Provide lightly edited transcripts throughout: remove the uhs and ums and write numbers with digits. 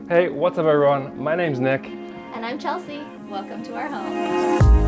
Hey, what's up everyone? My name's Nick. And I'm Chelsea. Welcome to our home.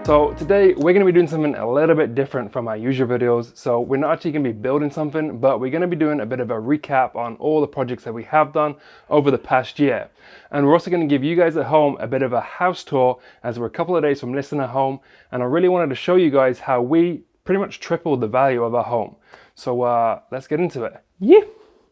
So today we're going to be doing something a little bit different from our usual videos. So we're not actually going to be building something, but we're going to be doing a bit of a recap on all the projects that we have done over the past year. And we're also going to give you guys at home a bit of a house tour, as we're a couple of days from listing a home. And I really wanted to show you guys how we pretty much tripled the value of our home. So let's get into it. Yeah.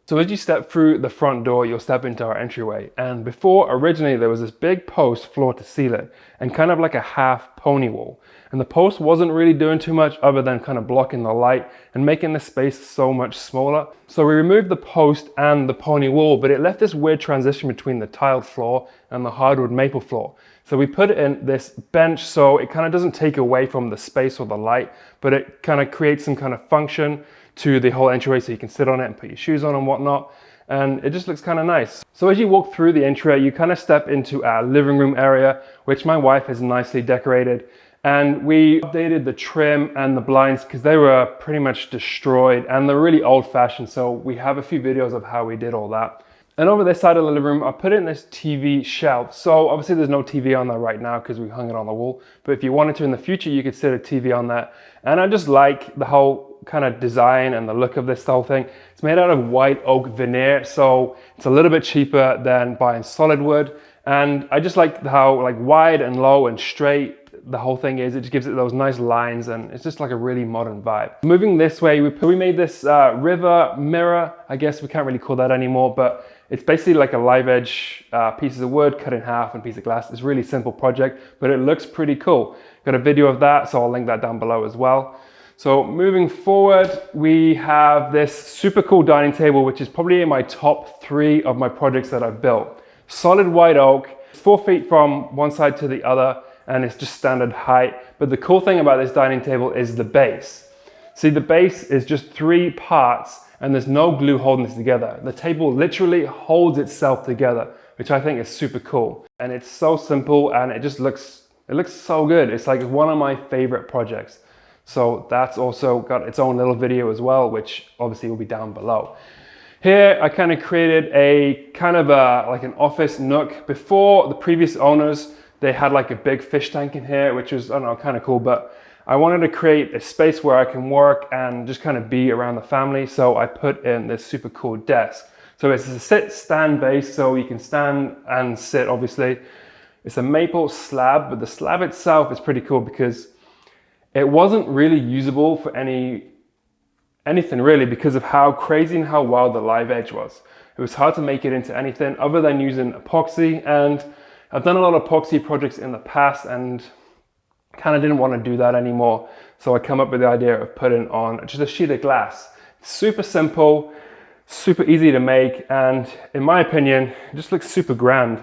So as you step through the front door, you'll step into our entryway. And before, originally there was this big post floor to ceiling and kind of like a half pony wall. And the post wasn't really doing too much other than kind of blocking the light and making the space so much smaller. So we removed the post and the pony wall, but it left this weird transition between the tiled floor and the hardwood maple floor. So we put it in this bench so it kind of doesn't take away from the space or the light, but it kind of creates some kind of function to the whole entryway, so you can sit on it and put your shoes on and whatnot, and it just looks kind of nice. So as you walk through the entryway, you kind of step into our living room area, which my wife has nicely decorated, and we updated the trim and the blinds because they were pretty much destroyed and they're really old-fashioned, so we have a few videos of how we did all that. And over this side of the living room, I put in this TV shelf. So obviously there's no TV on there right now because we hung it on the wall. But if you wanted to in the future, you could sit a TV on that. And I just like the whole kind of design and the look of this whole thing. It's made out of white oak veneer, so it's a little bit cheaper than buying solid wood. And I just like how like wide and low and straight the whole thing is. It just gives it those nice lines and it's just like a really modern vibe. Moving this way, we made this river mirror. I guess we can't really call that anymore, but it's basically like a live edge pieces of wood cut in half and piece of glass. It's a really simple project, but it looks pretty cool. Got a video of that, so I'll link that down below as well. So moving forward, we have this super cool dining table, which is probably in my top 3 of my projects that I've built. Solid white oak, 4 feet from one side to the other, and it's just standard height. But the cool thing about this dining table is the base. See, the base is just 3 parts and there's no glue holding this together. The table literally holds itself together, which I think is super cool. And it's so simple and it looks so good. It's like one of my favorite projects. So that's also got its own little video as well, which obviously will be down below. Here, I kind of created a kind of like an office nook. Before, the previous owners, they had like a big fish tank in here, which was, I don't know, kind of cool, but I wanted to create a space where I can work and just kind of be around the family. So I put in this super cool desk. So it's a sit stand base, so you can stand and sit, obviously. It's a maple slab, but the slab itself is pretty cool because it wasn't really usable for anything really because of how crazy and how wild the live edge was. It was hard to make it into anything other than using epoxy, and I've done a lot of epoxy projects in the past and kind of didn't want to do that anymore. So I come up with the idea of putting on just a sheet of glass. Super simple, super easy to make, and in my opinion, it just looks super grand.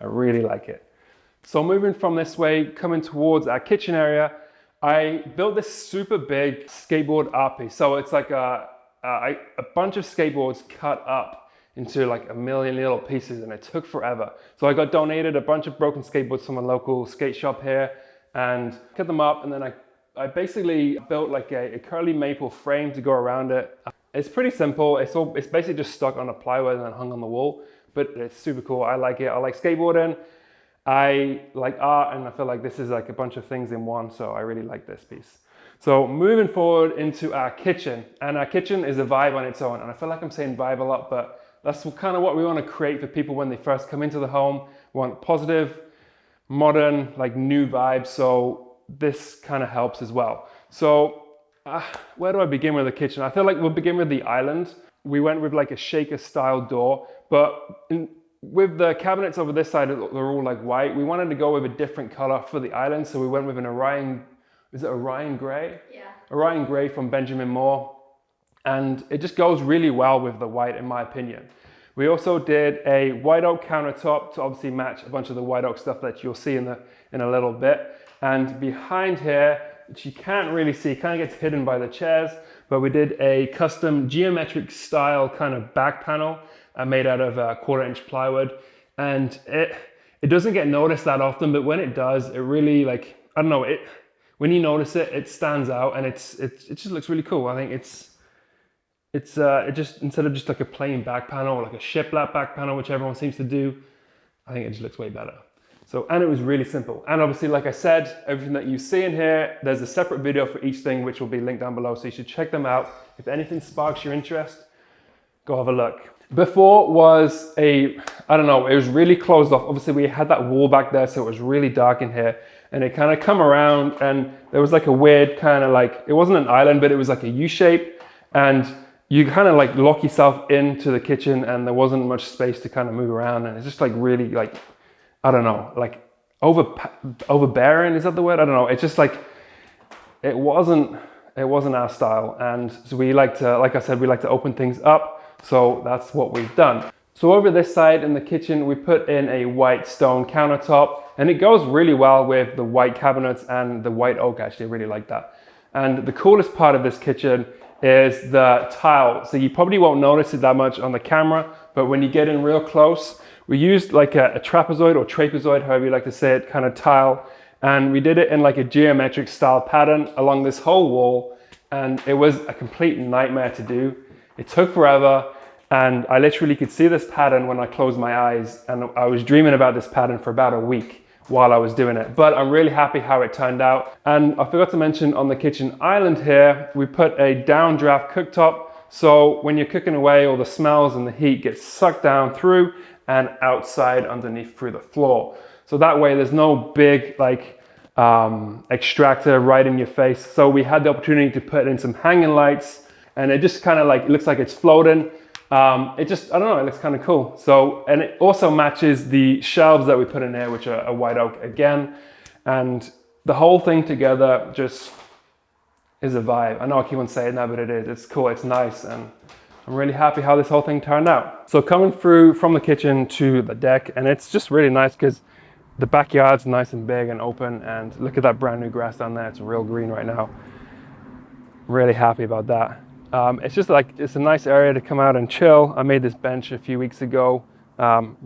I really like it. So moving from this way, coming towards our kitchen area, I built this super big skateboard art piece. So it's like a bunch of skateboards cut up into like a million little pieces, and it took forever. So I got donated a bunch of broken skateboards from a local skate shop here and cut them up, and then I basically built like a curly maple frame to go around it. It's pretty simple. It's basically just stuck on a plywood and then hung on the wall, but it's super cool. I like it. I like skateboarding. I like art, and I feel like this is like a bunch of things in one, so I really like this piece. So moving forward into our kitchen, and our kitchen is a vibe on its own, and I feel like I'm saying vibe a lot, but that's kind of what we want to create for people when they first come into the home. We want positive, modern, like new vibes, so this kind of helps as well. So where do I begin with the kitchen? I feel like we'll begin with the island. We went with like a shaker style door, but with the cabinets over this side, they're all like white. We wanted to go with a different color for the island, so we went with an Orion, is it Orion Gray? Yeah. Orion Gray from Benjamin Moore. And it just goes really well with the white, in my opinion. We also did a white oak countertop to obviously match a bunch of the white oak stuff that you'll see in a little bit. And behind here, which you can't really see, kind of gets hidden by the chairs, but we did a custom geometric style kind of back panel made out of 1/4-inch plywood. And it doesn't get noticed that often, but when it does, it really, like, I don't know, when you notice it, it stands out, and it just looks really cool. I think it just, instead of just like a plain back panel, like a shiplap back panel, which everyone seems to do, I think it just looks way better. So, and it was really simple. And obviously, like I said, everything that you see in here, there's a separate video for each thing, which will be linked down below. So you should check them out. If anything sparks your interest, go have a look. Before was I don't know, it was really closed off. Obviously we had that wall back there, so it was really dark in here, and it kind of come around, and there was like a weird kind of like, it wasn't an island, but it was like a U shape, and you kind of like lock yourself into the kitchen, and there wasn't much space to kind of move around, and it's just like really like, I don't know, like overbearing, is that the word? I don't know. It's just like, it wasn't our style. And so we like to, like I said, we like to open things up. So that's what we've done. So over this side in the kitchen, we put in a white stone countertop, and it goes really well with the white cabinets and the white oak. Actually, I really like that. And the coolest part of this kitchen is the tile. So you probably won't notice it that much on the camera, but when you get in real close, we used like a trapezoid or trapezoid, however you like to say it, kind of tile. And we did it in like a geometric style pattern along this whole wall. And it was a complete nightmare to do. It took forever. And I literally could see this pattern when I closed my eyes. And I was dreaming about this pattern for about a week while I was doing it. But I'm really happy how it turned out. And I forgot to mention on the kitchen island here, we put a downdraft cooktop. So when you're cooking away, all the smells and the heat gets sucked down through and outside underneath through the floor. So that way there's no big like extractor right in your face. So we had the opportunity to put in some hanging lights, and it just kind of like, it looks like it's floating. It just, I don't know, it looks kind of cool. So, and it also matches the shelves that we put in there, which are a white oak again. And the whole thing together just is a vibe. I know I keep on saying that, but it is. It's cool, it's nice, and I'm really happy how this whole thing turned out. So coming through from the kitchen to the deck, and it's just really nice because the backyard's nice and big and open, and look at that brand new grass down there. It's real green right now. Really happy about that. It's just like, it's a nice area to come out and chill. I made this bench a few weeks ago,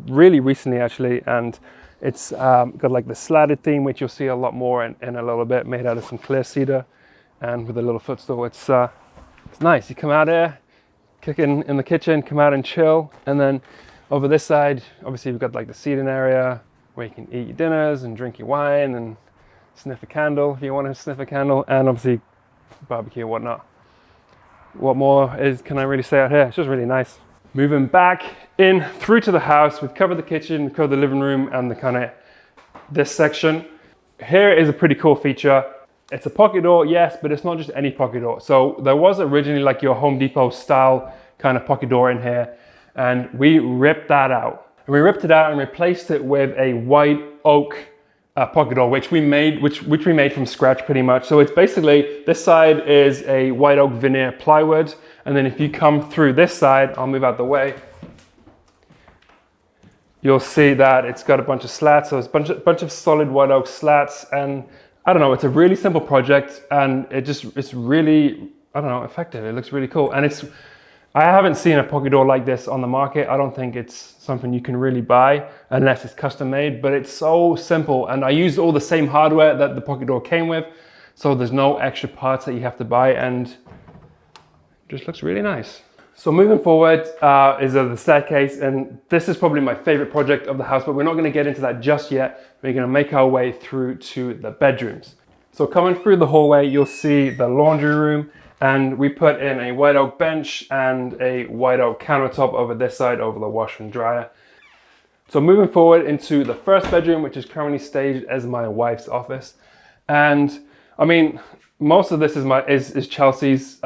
really recently actually, and it's got like the slatted theme, which you'll see a lot more in a little bit, made out of some clear cedar, and with a little footstool. It's nice. You come out here, cook in the kitchen, come out and chill, and then over this side, obviously we've got like the seating area where you can eat your dinners and drink your wine and sniff a candle if you want to sniff a candle, and obviously barbecue and whatnot. What more can I really say out here? It's just really nice. Moving back in through to the house, we've covered the kitchen, we've covered the living room, and the kind of this section. Here is a pretty cool feature. It's a pocket door, yes, but it's not just any pocket door. So there was originally like your Home Depot style kind of pocket door in here, and we ripped that out. And we ripped it out and replaced it with a white oak pocket door, which we made from scratch pretty much. So it's basically, this side is a white oak veneer plywood, and then if you come through this side, I'll move out the way, you'll see that it's got a bunch of slats. So it's a bunch of solid white oak slats, and I don't know, it's a really simple project, and it's really, I don't know, effective. It looks really cool. And I haven't seen a pocket door like this on the market. I don't think it's something you can really buy unless it's custom made, but it's so simple. And I used all the same hardware that the pocket door came with. So there's no extra parts that you have to buy, and it just looks really nice. So moving forward is the staircase, and this is probably my favorite project of the house, but we're not gonna get into that just yet. We're gonna make our way through to the bedrooms. So coming through the hallway, you'll see the laundry room, and we put in a white oak bench and a white oak countertop over this side, over the washer and dryer. So moving forward into the first bedroom, which is currently staged as my wife's office. And I mean, most of this is Chelsea's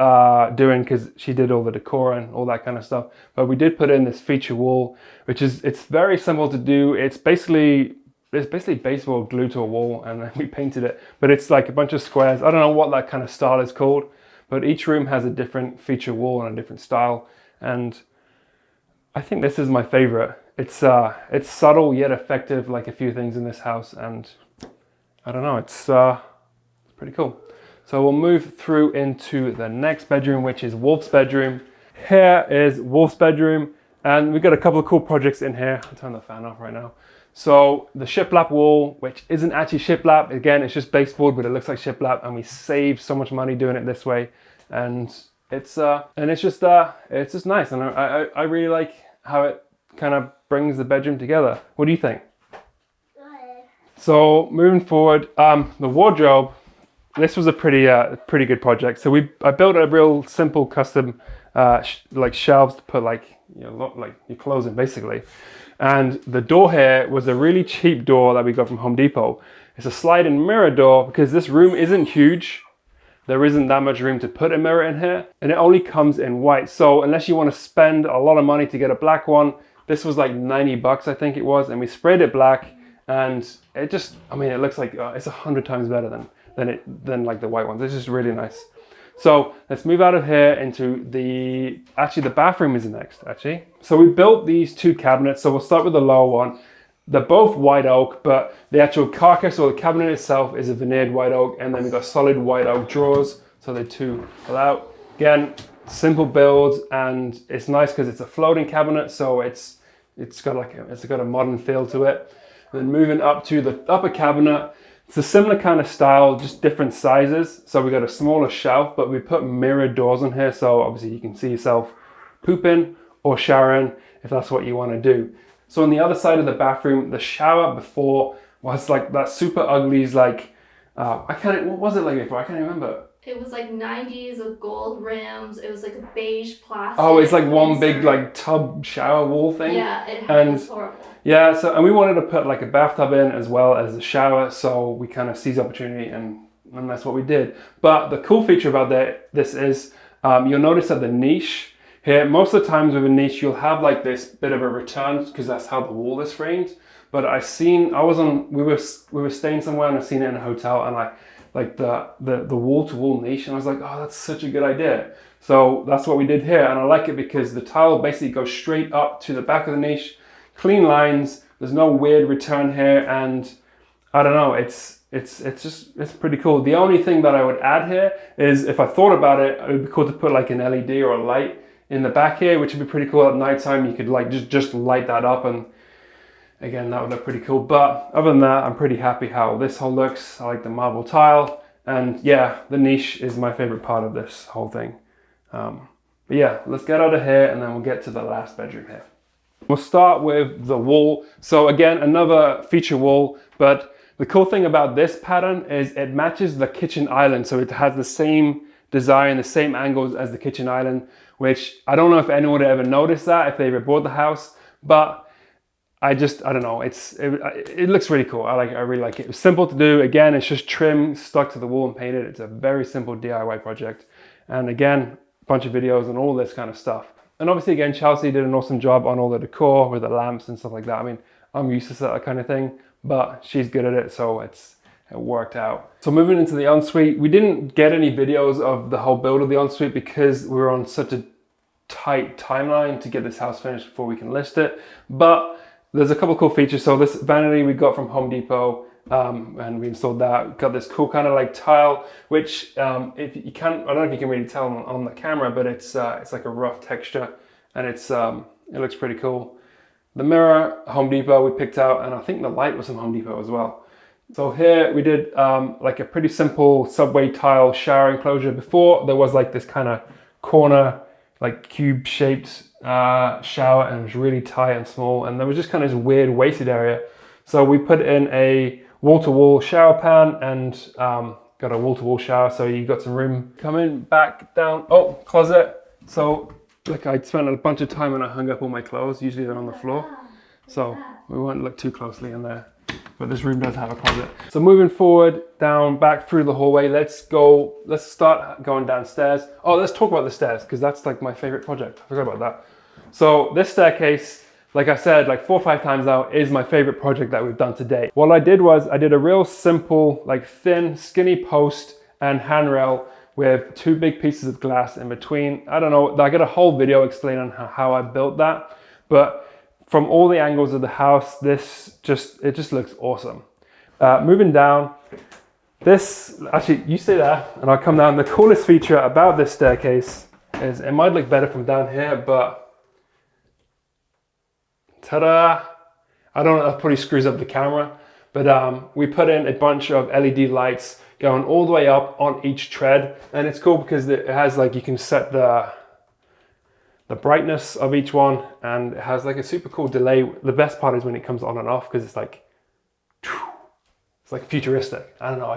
doing, because she did all the decor and all that kind of stuff. But we did put in this feature wall, it's very simple to do. It's basically baseball glued to a wall, and then we painted it. But it's like a bunch of squares. I don't know what that kind of style is called, but each room has a different feature wall and a different style. And I think this is my favorite. It's subtle yet effective, like a few things in this house, and I don't know, it's pretty cool. So we'll move through into the next bedroom, which is Wolf's bedroom. Here is Wolf's bedroom, and we've got a couple of cool projects in here. I'll turn the fan off right now. So the shiplap wall, which isn't actually shiplap, again, it's just baseboard, but it looks like shiplap, and we saved so much money doing it this way. And it's just nice, and I really like how it kind of brings the bedroom together. What do you think? Good. So moving forward, the wardrobe. This was a pretty good project. So I built a real simple custom like shelves to put like your clothes in, basically. And the door here was a really cheap door that we got from Home Depot. It's a slide-in mirror door, because this room isn't huge. There isn't that much room to put a mirror in here, and it only comes in white. So unless you want to spend a lot of money to get a black one, this was like 90 bucks, I think it was, and we sprayed it black, and it just, I mean, it looks like it's 100 times better than like the white ones. It's just really nice. So let's move out of here into the bathroom is next, actually. So we built these two cabinets. So we'll start with the lower one. They're both white oak, but the actual carcass or the cabinet itself is a veneered white oak, and then we've got solid white oak drawers. So the two pull out. Again, simple build, and it's nice because it's a floating cabinet, so it's got a modern feel to it. And then moving up to the upper cabinet, it's a similar kind of style, just different sizes. So we got a smaller shelf, but we put mirrored doors on here, so obviously you can see yourself pooping or showering if that's what you want to do. So on the other side of the bathroom, the shower before was like that super uglies, like what was it like before? I can't remember. It was like 90s with gold rims. It was like a beige plastic. Oh, it's like one big like tub shower wall thing. Yeah, it was horrible. Yeah, so and we wanted to put like a bathtub in as well as the shower, so we kind of seized the opportunity, and that's what we did. But the cool feature about this is you'll notice that the niche here, most of the times with a niche, you'll have like this bit of a return, because that's how the wall is framed. But we were staying somewhere, and I seen it in a hotel, and like the wall-to-wall niche, and I was like, oh, that's such a good idea. So that's what we did here, and I like it because the tile basically goes straight up to the back of the niche, clean lines, there's no weird return here, and I don't know, it's pretty cool. The only thing that I would add here is, if I thought about it, it would be cool to put like an LED or a light in the back here, which would be pretty cool at nighttime. You could like just light that up, and again, that would look pretty cool. But other than that, I'm pretty happy how this whole looks. I like the marble tile, and yeah, the niche is my favorite part of this whole thing. But yeah, let's get out of here, and then we'll get to the last bedroom here. We'll start with the wall. So again, another feature wall, but the cool thing about this pattern is it matches the kitchen island. So it has the same design, the same angles as the kitchen island, which I don't know if anyone would ever notice that if they ever bought the house, but I don't know, it looks really cool. I really like it. It's simple to do. Again, it's just trim, stuck to the wall and painted. It's a very simple DIY project. And again, a bunch of videos and all this kind of stuff. And obviously, again, Chelsea did an awesome job on all the decor with the lamps and stuff like that. I mean, I'm used to that kind of thing, but she's good at it, so it worked out. So moving into the ensuite, we didn't get any videos of the whole build of the ensuite because we were on such a tight timeline to get this house finished before we can list it. But there's a couple cool features. So this vanity we got from Home Depot, and we installed that. Got this cool kind of like tile, which if you can, I don't know if you can really tell on the camera, but it's like a rough texture, and it looks pretty cool. The mirror, Home Depot, we picked out, and I think the light was from Home Depot as well. So here we did like a pretty simple subway tile shower enclosure. Before there was like this kind of corner, like cube shaped shower, and it was really tight and small, and there was just kind of this weird wasted area. So we put in a wall-to-wall shower pan, and got a wall-to-wall shower, so you got some room. Coming back down, oh, closet. So like I spent a bunch of time when I hung up all my clothes. Usually they're on the floor, so we won't look too closely in there. but this room does have a closet. So moving forward, down, back through the hallway, let's start going downstairs. Oh, let's talk about the stairs, because that's like my favorite project. I forgot about that. So this staircase, like I said, like 4 or 5 times now, is my favorite project that we've done to date. What I did was, I did a real simple, like thin, skinny post and handrail with 2 big pieces of glass in between. I don't know, I got a whole video explaining how I built that, but from all the angles of the house, it just looks awesome. Moving down, actually, you stay there and I'll come down. The coolest feature about this staircase is, it might look better from down here, but ta-da! I don't know, that probably screws up the camera, but we put in a bunch of LED lights going all the way up on each tread, and it's cool because it has like, you can set the brightness of each one, and it has like a super cool delay. The best part is when it comes on and off, because it's like futuristic. I don't know,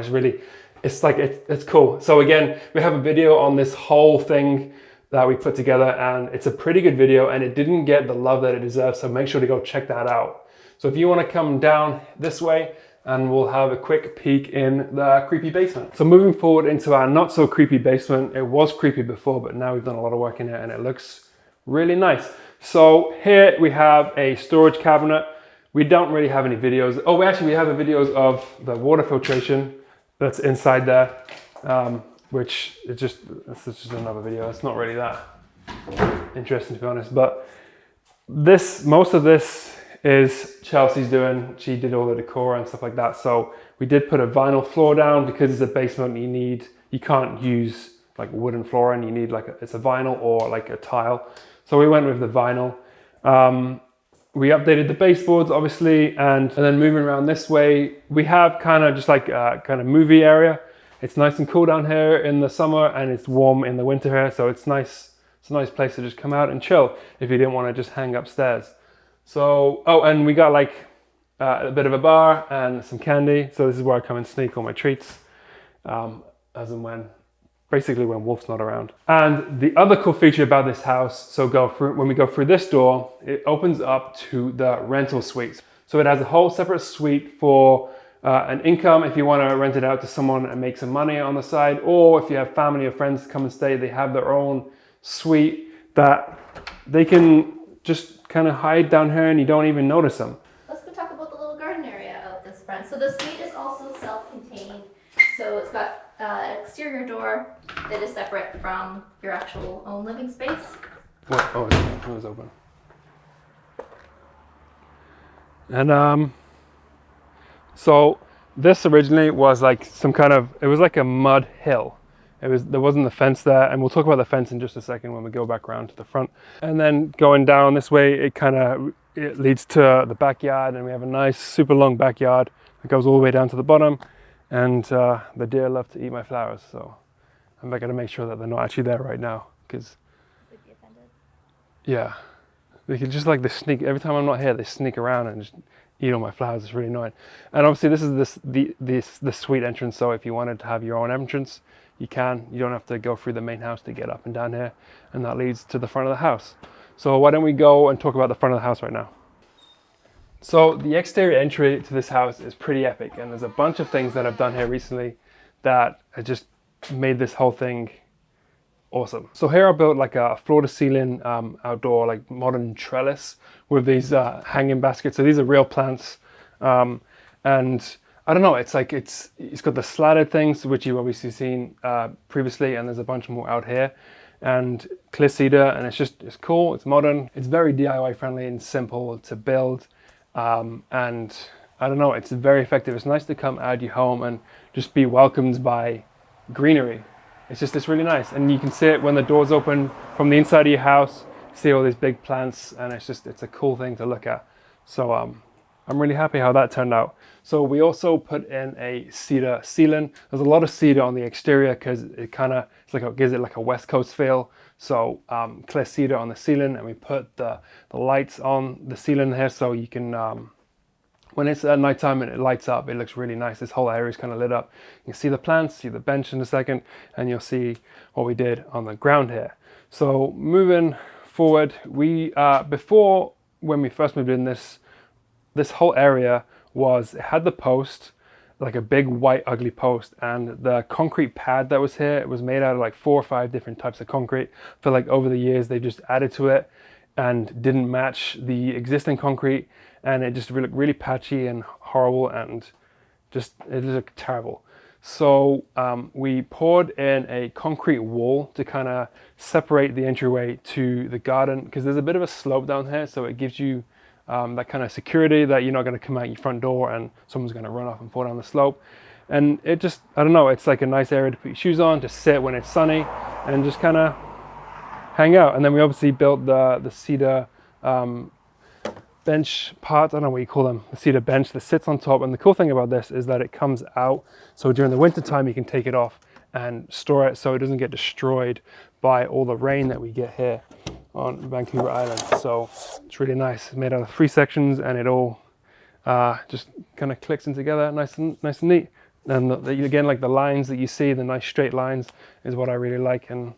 it's cool. So again, we have a video on this whole thing that we put together, and it's a pretty good video, and it didn't get the love that it deserves, so make sure to go check that out. So if you want to come down this way, and we'll have a quick peek in the creepy basement. So moving forward into our not so creepy basement, it was creepy before, but now we've done a lot of work in it and it looks really nice. So here we have a storage cabinet. We don't really have any videos. Oh, we have the videos of the water filtration that's inside there, which this is just another video. It's not really that interesting, to be honest, but most of this is Chelsea's doing. She did all the decor and stuff like that. So we did put a vinyl floor down, because it's a basement, you can't use like wooden flooring, you need it's a vinyl or like a tile. So we went with the vinyl. We updated the baseboards, obviously, and then moving around this way, we have kind of just like a kind of movie area. It's nice and cool down here in the summer, and it's warm in the winter here, so it's nice. It's a nice place to just come out and chill if you didn't want to just hang upstairs. So, oh, and we got like a bit of a bar and some candy. So this is where I come and sneak all my treats, as and when, basically when Wolf's not around. And the other cool feature about this house, so when we go through this door, it opens up to the rental suites. So it has a whole separate suite for an income if you want to rent it out to someone and make some money on the side, or if you have family or friends come and stay, they have their own suite that they can just kind of hide down here and you don't even notice them. Let's go talk about the little garden area out this front. So the suite is also self-contained. So it's got an exterior door that is separate from your actual own living space. What? Oh, it was open. And so this originally was like it was like a mud hill. There wasn't a fence there, and we'll talk about the fence in just a second when we go back around to the front. And then going down this way, it leads to the backyard, and we have a nice super long backyard that goes all the way down to the bottom. And the deer love to eat my flowers, so I'm going to make sure that they're not actually there right now, because They'd be offended. Yeah, they can just they sneak every time I'm not here. They sneak around and just eat all my flowers. It's really annoying. And obviously this is the suite entrance, so if you wanted to have your own entrance, you can. You don't have to go through the main house to get up and down here, and that leads to the front of the house. So why don't we go and talk about the front of the house right now? So the exterior entry to this house is pretty epic, and there's a bunch of things that I've done here recently that have just made this whole thing awesome. So here I built like a floor to ceiling outdoor like modern trellis with these hanging baskets. So these are real plants, and I don't know, it's got the slatted things, which you've obviously seen previously, and there's a bunch more out here, and clear cedar, and it's cool, it's modern, it's very DIY friendly and simple to build, and I don't know, it's very effective. It's nice to come out of your home and just be welcomed by greenery. It's really nice, and you can see it when the doors open from the inside of your house, see all these big plants, and it's a cool thing to look at. So I'm really happy how that turned out. So we also put in a cedar ceiling. There's a lot of cedar on the exterior because it gives it like a West Coast feel. So clear cedar on the ceiling, and we put the lights on the ceiling here, so you can when it's at nighttime and it lights up, it looks really nice. This whole area is kind of lit up. You can see the plants, see the bench in a second, and you'll see what we did on the ground here. So moving forward, before when we first moved in, this whole area was it had the post, like a big white ugly post, and the concrete pad that was here, it was made out of like 4 or 5 different types of concrete. For like over the years they just added to it and didn't match the existing concrete, and it just looked really patchy and horrible, and just it looked terrible. So we poured in a concrete wall to kind of separate the entryway to the garden, because there's a bit of a slope down here, so it gives you that kind of security that you're not going to come out your front door and someone's going to run off and fall down the slope. And it just, I don't know, it's like a nice area to put your shoes on, to sit when it's sunny, and just kind of hang out. And then we obviously built the cedar bench part, I don't know what you call them, the cedar bench that sits on top. And the cool thing about this is that it comes out, so during the winter time you can take it off and store it so it doesn't get destroyed by all the rain that we get here on Vancouver Island. So it's really nice. It's made out of 3 sections, and it all just kind of clicks in together nice and neat. And again, like the lines that you see, the nice straight lines, is what I really like. And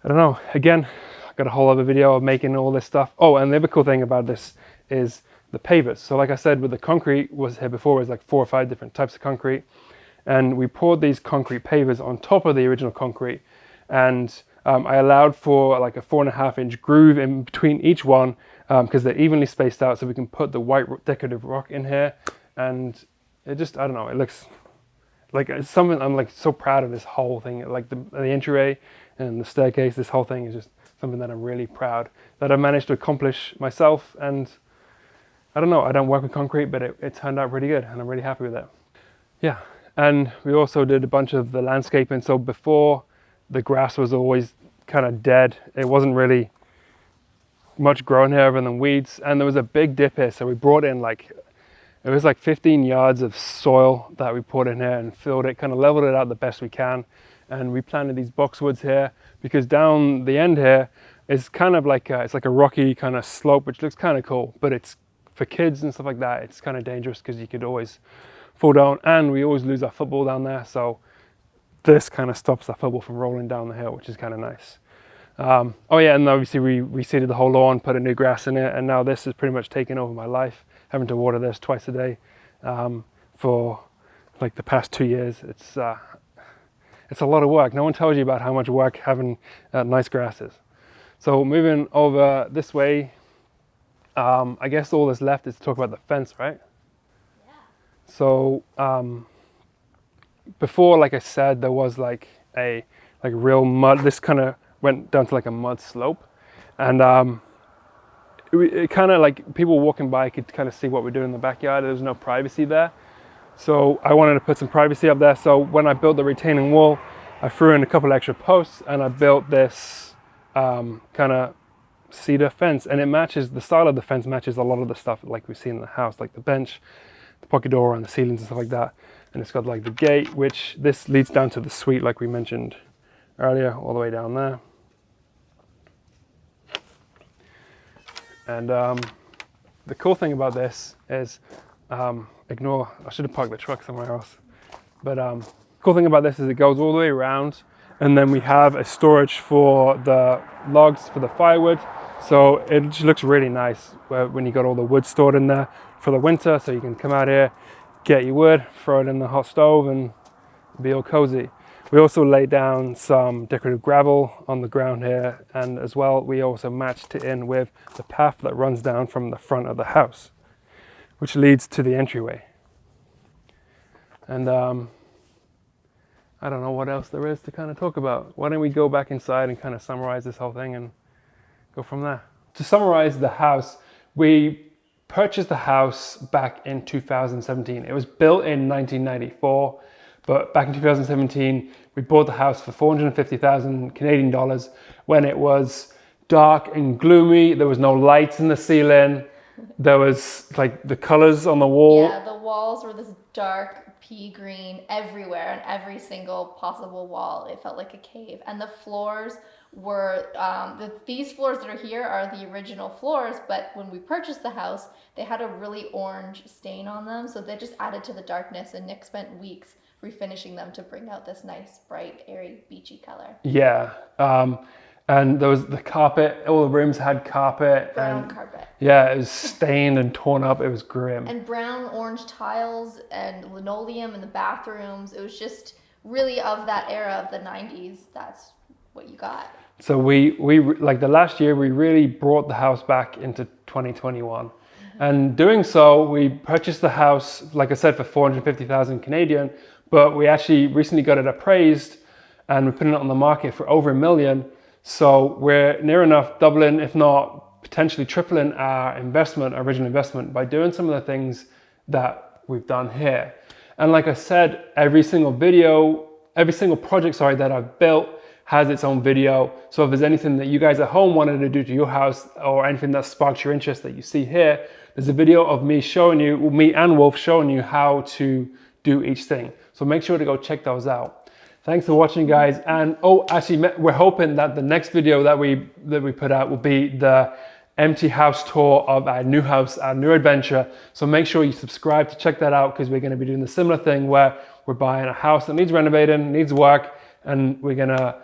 I don't know, again, I got a whole other video of making all this stuff. Oh, and the other cool thing about this is the pavers. So like I said, with the concrete was here before, it was like 4 or 5 different types of concrete. And we poured these concrete pavers on top of the original concrete. And I allowed for like a 4.5-inch groove in between each one, because they're evenly spaced out, so we can put the white decorative rock in here. And it just, I don't know, it looks like it's something, I'm like so proud of this whole thing. Like the entryway and the staircase, this whole thing is just something that I'm really proud that I managed to accomplish myself. And I don't know, I don't work with concrete, but it turned out pretty good, and I'm really happy with it. Yeah, and we also did a bunch of the landscaping. So before, the grass was always kind of dead. It wasn't really much growing here other than weeds, and there was a big dip here, so we brought in like, it was like 15 yards of soil that we poured in here and filled it, kind of leveled it out the best we can. And we planted these boxwoods here, because down the end here is kind of like it's like a rocky kind of slope, which looks kind of cool, but it's for kids and stuff like that, it's kind of dangerous because you could always fall down, and we always lose our football down there. So this kind of stops our football from rolling down the hill, which is kind of nice. Oh yeah, and obviously we reseeded the whole lawn, put a new grass in it, and now this is pretty much taken over my life, having to water this twice a day for like the past 2 years. It's a lot of work. No one tells you about how much work having nice grass is. So moving over this way, I guess all that's left is to talk about the fence, right? Yeah. So before, like I said, there was like a real mud. This kind of went down to like a mud slope, and it kind of like people walking by could kind of see what we're doing in the backyard. There's no privacy there, so I wanted to put some privacy up there. So when I built the retaining wall, I threw in a couple extra posts, and I built this kind of cedar fence, and it matches the style of the fence, matches a lot of the stuff like we've seen in the house, like the bench, the pocket door, and the ceilings and stuff like that. And it's got like the gate, which this leads down to the suite, like we mentioned earlier, all the way down there. And the cool thing about this is, I should have parked the truck somewhere else. But cool thing about this is it goes all the way around, and then we have a storage for the logs for the firewood. So it just looks really nice when you got all the wood stored in there for the winter, so you can come out here, get your wood, throw it in the hot stove, and be all cozy. We also laid down some decorative gravel on the ground here, and as well we also matched it in with the path that runs down from the front of the house, which leads to the entryway. And I don't know what else there is to kind of talk about. Why don't we go back inside and kind of summarize this whole thing and go from there. To summarize the house, we purchased the house back in 2017. It was built in 1994, but back in 2017, we bought the house for 450,000 Canadian dollars when it was dark and gloomy. There was no lights in the ceiling. There was like the colors on the wall. Yeah, the walls were this dark pea green everywhere, on every single possible wall. It felt like a cave. And the floors were, these floors that are here are the original floors, but when we purchased the house, they had a really orange stain on them. So they just added to the darkness, and Nick spent weeks refinishing them to bring out this nice, bright, airy, beachy color. Yeah. And there was the carpet, all the rooms had carpet. Brown and carpet. Yeah, it was stained and torn up. It was grim. And brown, orange tiles and linoleum in the bathrooms. It was just really of that era of the 90s. That's what you got. So we like the last year, we really brought the house back into 2021. And doing so, we purchased the house, like I said, for 450,000 Canadian, but we actually recently got it appraised and we're putting it on the market for over $1 million. So we're near enough doubling, if not potentially tripling our investment, our original investment, by doing some of the things that we've done here. And like I said, every single project, that I've built has its own video. So if there's anything that you guys at home wanted to do to your house or anything that sparks your interest that you see here, there's a video of me and Wolf showing you how to do each thing. So make sure to go check those out. Thanks for watching, guys. And actually, we're hoping that the next video that we put out will be the empty house tour of our new house, our new adventure. So make sure you subscribe to check that out, because we're going to be doing the similar thing where we're buying a house that needs renovating, needs work, and we're going to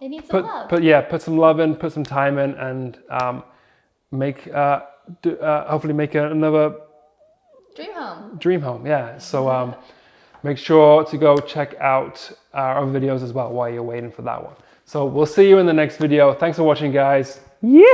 it needs some love. put some love in, put some time in, and hopefully make another dream home. Yeah. So make sure to go check out our other videos as well while you're waiting for that one. So we'll see you in the next video. Thanks for watching, guys. Yeah.